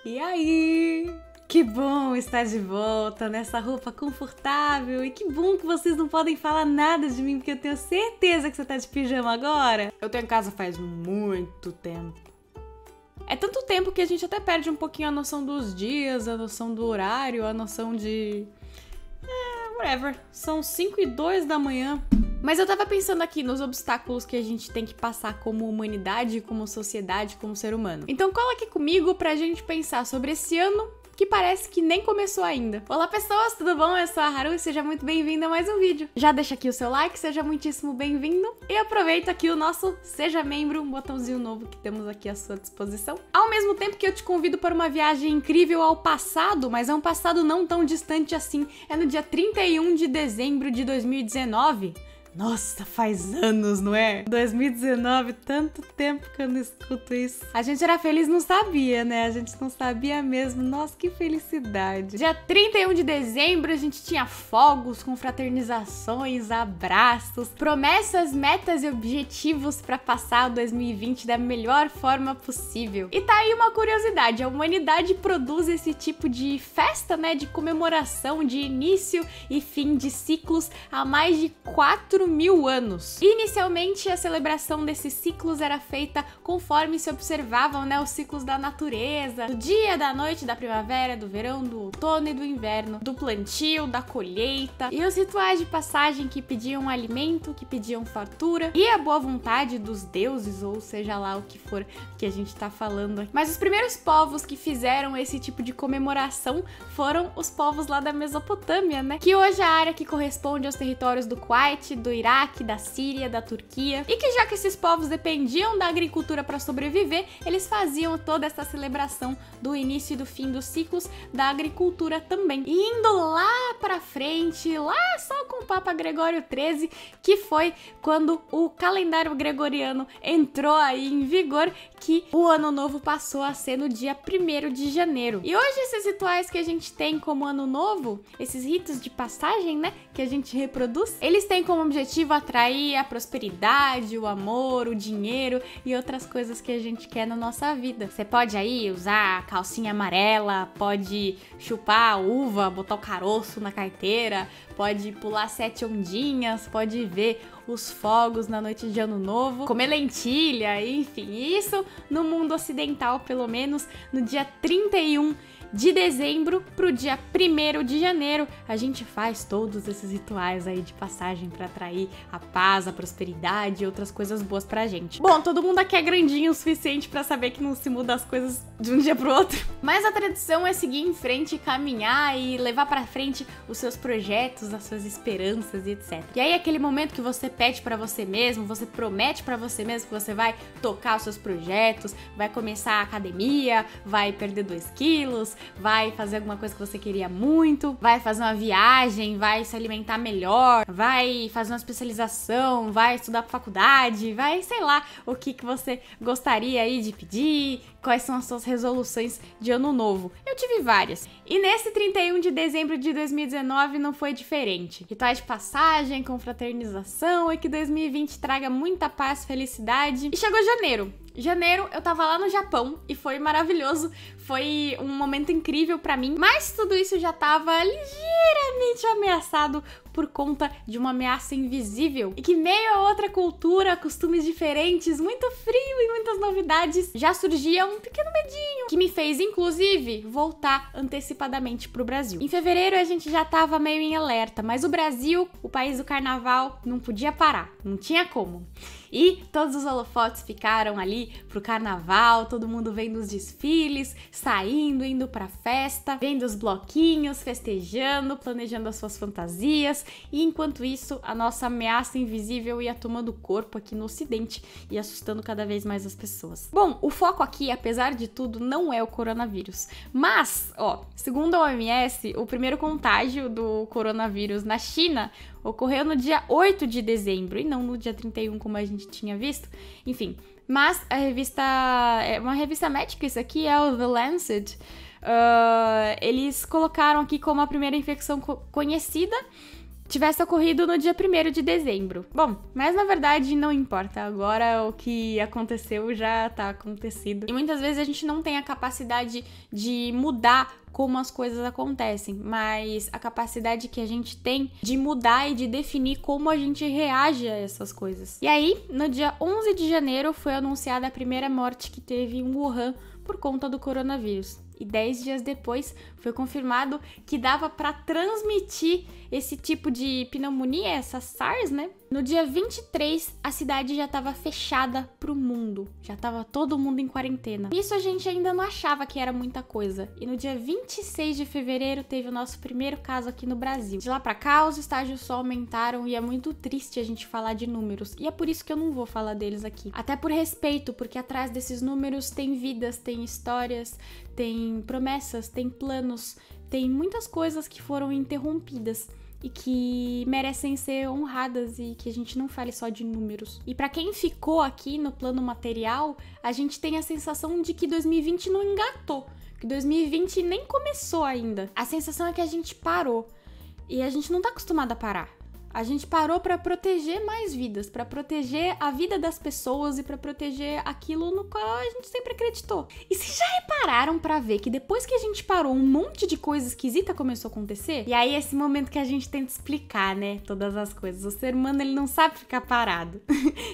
E aí? Que bom estar de volta nessa roupa confortável e que bom que vocês não podem falar nada de mim porque eu tenho certeza que você tá de pijama agora. Eu tô em casa faz muito tempo. É tanto tempo que a gente até perde um pouquinho a noção dos dias, a noção do horário, a noção de... whatever. São 5:02 da manhã. Mas eu tava pensando aqui nos obstáculos que a gente tem que passar como humanidade, como sociedade, como ser humano. Então cola aqui comigo pra gente pensar sobre esse ano que parece que nem começou ainda. Olá pessoas, tudo bom? Eu sou a Haru e seja muito bem-vindo a mais um vídeo. Já deixa aqui o seu like, seja muitíssimo bem-vindo e aproveita aqui o nosso Seja Membro, um botãozinho novo que temos aqui à sua disposição. Ao mesmo tempo que eu te convido para uma viagem incrível ao passado, mas é um passado não tão distante assim, é no dia 31 de dezembro de 2019. Nossa, faz anos, não é? 2019, tanto tempo que eu não escuto isso. A gente era feliz, não sabia, né? A gente não sabia mesmo. Nossa, que felicidade. Dia 31 de dezembro, a gente tinha fogos, confraternizações, abraços, promessas, metas e objetivos pra passar o 2020 da melhor forma possível. E tá aí uma curiosidade, a humanidade produz esse tipo de festa, né? De comemoração, de início e fim de ciclos há mais de 4.000 anos. Inicialmente, a celebração desses ciclos era feita conforme se observavam, né, os ciclos da natureza, do dia, da noite, da primavera, do verão, do outono e do inverno, do plantio, da colheita, e os rituais de passagem que pediam alimento, que pediam fartura e a boa vontade dos deuses, ou seja lá o que for que a gente tá falando aqui. Mas os primeiros povos que fizeram esse tipo de comemoração foram os povos lá da Mesopotâmia, né, que hoje é a área que corresponde aos territórios do Kuwait, do Iraque, da Síria, da Turquia, e que já que esses povos dependiam da agricultura para sobreviver, eles faziam toda essa celebração do início e do fim dos ciclos da agricultura também. E indo lá pra frente, lá só com o Papa Gregório XIII, que foi quando o calendário gregoriano entrou aí em vigor, que o ano novo passou a ser no dia 1º de janeiro. E hoje esses rituais que a gente tem como ano novo, esses ritos de passagem, né, que a gente reproduz, eles têm como objetivo atrair a prosperidade, o amor, o dinheiro e outras coisas que a gente quer na nossa vida. Você pode aí usar calcinha amarela, pode chupar a uva, botar o caroço na carteira, pode pular 7 ondinhas, pode ver os fogos na noite de ano novo, comer lentilha, enfim, isso no mundo ocidental, pelo menos no dia 31 de dezembro pro dia 1º de janeiro, a gente faz todos esses rituais aí de passagem pra atrair a paz, a prosperidade e outras coisas boas pra gente. Bom, todo mundo aqui é grandinho o suficiente pra saber que não se muda as coisas de um dia pro outro, mas a tradição é seguir em frente, caminhar e levar pra frente os seus projetos, as suas esperanças e etc. E aí aquele momento que você pede pra você mesmo, você promete pra você mesmo que você vai tocar os seus projetos, vai começar a academia, vai perder 2 quilos, vai fazer alguma coisa que você queria muito, vai fazer uma viagem, vai se alimentar melhor, vai fazer uma especialização, vai estudar pra faculdade, vai, sei lá, o que você gostaria aí de pedir, quais são as suas resoluções de ano novo. Eu tive várias. E nesse 31 de dezembro de 2019 não foi diferente. Rituais de passagem, confraternização e que 2020 traga muita paz, felicidade. E chegou janeiro. Janeiro, eu tava lá no Japão e foi maravilhoso, foi um momento incrível pra mim, mas tudo isso já tava ligeiramente ameaçado por conta de uma ameaça invisível e que meio a outra cultura, costumes diferentes, muito frio e muitas novidades, já surgia um pequeno medinho que me fez, inclusive, voltar antecipadamente pro Brasil. Em fevereiro a gente já tava meio em alerta, mas o Brasil, o país do carnaval, não podia parar, não tinha como. E todos os holofotes ficaram ali pro carnaval, todo mundo vendo os desfiles, saindo, indo pra festa, vendo os bloquinhos, festejando, planejando as suas fantasias. E enquanto isso, a nossa ameaça invisível ia tomando corpo aqui no Ocidente e assustando cada vez mais as pessoas. Bom, o foco aqui, apesar de tudo, não é o coronavírus. Mas, segundo a OMS, o primeiro contágio do coronavírus na China ocorreu no dia 8 de dezembro e não no dia 31, como a gente tinha visto. Enfim, mas a revista... é uma revista médica, isso aqui é o The Lancet. Eles colocaram aqui como a primeira infecção conhecida tivesse ocorrido no dia 1º de dezembro. Bom, mas na verdade não importa, agora o que aconteceu já tá acontecido. E muitas vezes a gente não tem a capacidade de mudar como as coisas acontecem, mas a capacidade que a gente tem de mudar e de definir como a gente reage a essas coisas. E aí, no dia 11 de janeiro, foi anunciada a primeira morte que teve em Wuhan por conta do coronavírus. E 10 dias depois foi confirmado que dava para transmitir esse tipo de pneumonia, essa SARS, né? No dia 23, a cidade já estava fechada pro mundo. Já estava todo mundo em quarentena. Isso a gente ainda não achava que era muita coisa. E no dia 26 de fevereiro teve o nosso primeiro caso aqui no Brasil. De lá pra cá, os estágios só aumentaram e é muito triste a gente falar de números. E é por isso que eu não vou falar deles aqui. Até por respeito, porque atrás desses números tem vidas, tem histórias, tem promessas, tem planos, tem muitas coisas que foram interrompidas e que merecem ser honradas e que a gente não fale só de números. E pra quem ficou aqui no plano material, a gente tem a sensação de que 2020 não engatou, que 2020 nem começou ainda. A sensação é que a gente parou e a gente não tá acostumado a parar. A gente parou para proteger mais vidas, para proteger a vida das pessoas e para proteger aquilo no qual a gente sempre acreditou. E vocês já repararam para ver que depois que a gente parou, um monte de coisa esquisita começou a acontecer? E aí esse momento que a gente tenta explicar, né, todas as coisas. O ser humano, ele não sabe ficar parado.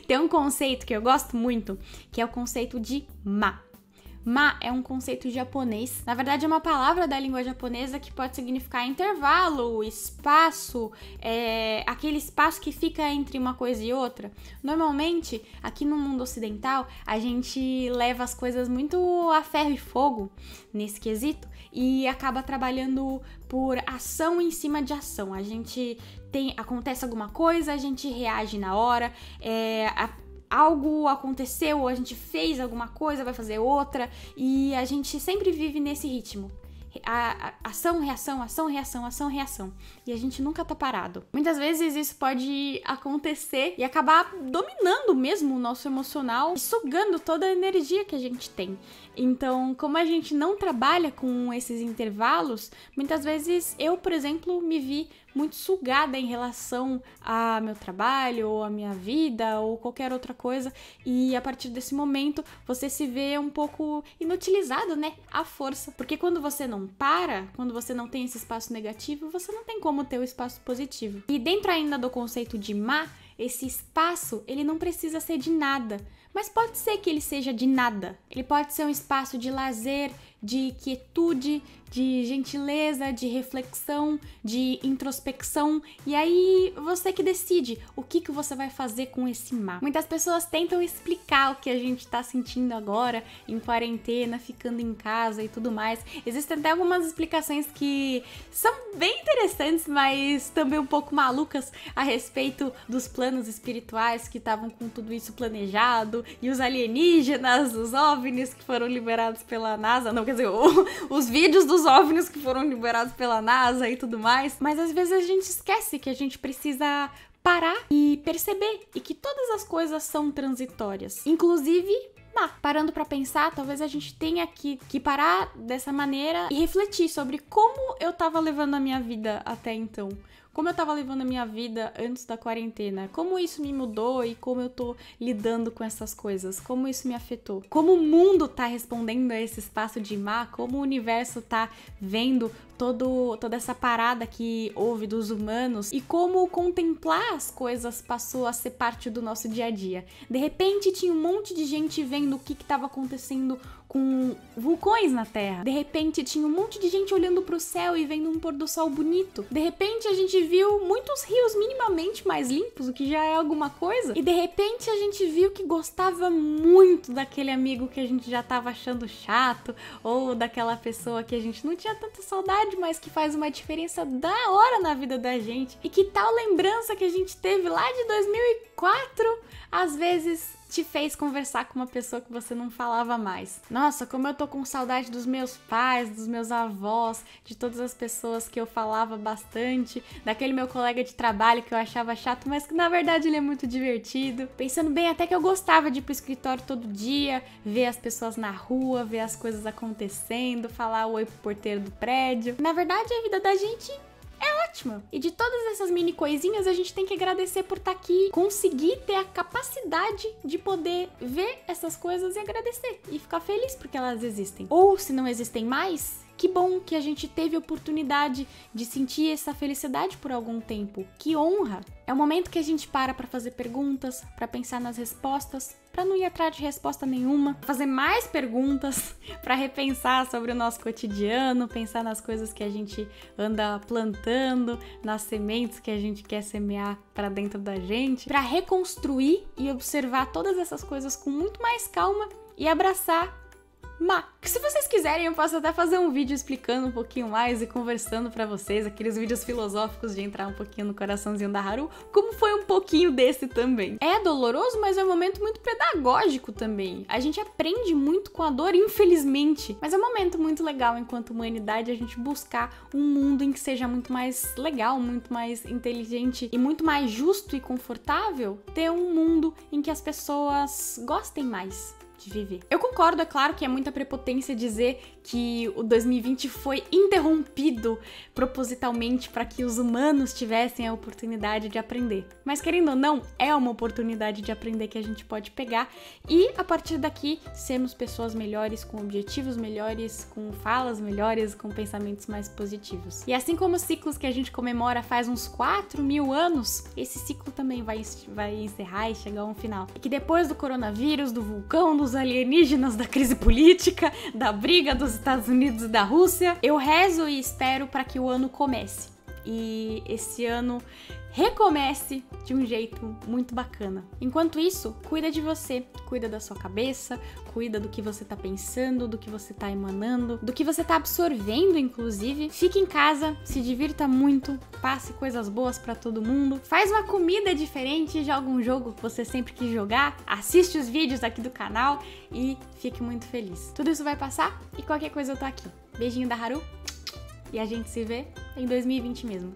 Tem um conceito que eu gosto muito, que é o conceito de ma. Ma é um conceito japonês. Na verdade, é uma palavra da língua japonesa que pode significar intervalo, espaço, aquele espaço que fica entre uma coisa e outra. Normalmente, aqui no mundo ocidental, a gente leva as coisas muito a ferro e fogo nesse quesito e acaba trabalhando por ação em cima de ação. A gente acontece alguma coisa, a gente reage na hora, algo aconteceu ou a gente fez alguma coisa, vai fazer outra, e a gente sempre vive nesse ritmo. Ação, reação, ação, reação, ação, reação. E a gente nunca tá parado. Muitas vezes isso pode acontecer e acabar dominando mesmo o nosso emocional e sugando toda a energia que a gente tem. Então, como a gente não trabalha com esses intervalos, muitas vezes eu, por exemplo, me vi muito sugada em relação a meu trabalho, ou a minha vida, ou qualquer outra coisa, e a partir desse momento você se vê um pouco inutilizado, né? À força. Porque quando você não para, quando você não tem esse espaço negativo, você não tem como ter o espaço positivo. E dentro ainda do conceito de ma, esse espaço, ele não precisa ser de nada, mas pode ser que ele seja de nada. Ele pode ser um espaço de lazer, de quietude, de gentileza, de reflexão, de introspecção. E aí você que decide o que você vai fazer com esse ma. Muitas pessoas tentam explicar o que a gente tá sentindo agora, em quarentena, ficando em casa e tudo mais. Existem até algumas explicações que são bem interessantes, mas também um pouco malucas a respeito dos planos espirituais que estavam com tudo isso planejado, e os alienígenas, os OVNIs que foram liberados pela NASA. Não, quer dizer, os vídeos dos OVNIs que foram liberados pela NASA e tudo mais. Mas às vezes a gente esquece que a gente precisa parar e perceber e que todas as coisas são transitórias, inclusive parando pra pensar, talvez a gente tenha que parar dessa maneira e refletir sobre como eu tava levando a minha vida até então. Como eu tava levando a minha vida antes da quarentena, como isso me mudou e como eu tô lidando com essas coisas, como isso me afetou. Como o mundo tá respondendo a esse espaço de ma, como o universo tá vendo toda essa parada que houve dos humanos e como contemplar as coisas passou a ser parte do nosso dia a dia. De repente tinha um monte de gente vendo o que estava acontecendo com vulcões na Terra. De repente tinha um monte de gente olhando pro céu e vendo um pôr do sol bonito. De repente a gente viu muitos rios minimamente mais limpos, o que já é alguma coisa. E de repente a gente viu que gostava muito daquele amigo que a gente já tava achando chato, ou daquela pessoa que a gente não tinha tanta saudade, mas que faz uma diferença da hora na vida da gente. E que tal lembrança que a gente teve lá de 2004, às vezes te fez conversar com uma pessoa que você não falava mais. Nossa, como eu tô com saudade dos meus pais, dos meus avós, de todas as pessoas que eu falava bastante, daquele meu colega de trabalho que eu achava chato, mas que na verdade ele é muito divertido. Pensando bem, até que eu gostava de ir pro escritório todo dia, ver as pessoas na rua, ver as coisas acontecendo, falar oi pro porteiro do prédio. Na verdade, a vida da gente é ótima. E de todas essas mini coisinhas, a gente tem que agradecer por estar aqui, conseguir ter a capacidade de poder ver essas coisas e agradecer. E ficar feliz porque elas existem. Ou, se não existem mais, que bom que a gente teve a oportunidade de sentir essa felicidade por algum tempo. Que honra! É o momento que a gente para fazer perguntas, para pensar nas respostas, para não ir atrás de resposta nenhuma, fazer mais perguntas, para repensar sobre o nosso cotidiano, pensar nas coisas que a gente anda plantando, nas sementes que a gente quer semear para dentro da gente, para reconstruir e observar todas essas coisas com muito mais calma e abraçar. Se vocês quiserem, eu posso até fazer um vídeo explicando um pouquinho mais e conversando pra vocês, aqueles vídeos filosóficos de entrar um pouquinho no coraçãozinho da Haru, como foi um pouquinho desse também. É doloroso, mas é um momento muito pedagógico também. A gente aprende muito com a dor, infelizmente, mas é um momento muito legal enquanto humanidade a gente buscar um mundo em que seja muito mais legal, muito mais inteligente e muito mais justo e confortável, ter um mundo em que as pessoas gostem mais de viver. Eu concordo, é claro que é muita prepotência dizer que o 2020 foi interrompido propositalmente para que os humanos tivessem a oportunidade de aprender. Mas querendo ou não, é uma oportunidade de aprender que a gente pode pegar e a partir daqui sermos pessoas melhores, com objetivos melhores, com falas melhores, com pensamentos mais positivos. E assim como os ciclos que a gente comemora faz uns 4.000 anos, esse ciclo também vai encerrar e chegar a um final. E que depois do coronavírus, do vulcão, dos alienígenas, da crise política, da briga dos Estados Unidos e da Rússia, eu rezo e espero para que o ano comece. E esse ano recomece de um jeito muito bacana. Enquanto isso, cuida de você, cuida da sua cabeça, cuida do que você tá pensando, do que você tá emanando, do que você tá absorvendo, inclusive. Fique em casa, se divirta muito, passe coisas boas pra todo mundo, faz uma comida diferente, joga um jogo que você sempre quis jogar, assiste os vídeos aqui do canal e fique muito feliz. Tudo isso vai passar e qualquer coisa eu tô aqui. Beijinho da Haru e a gente se vê em 2020 mesmo.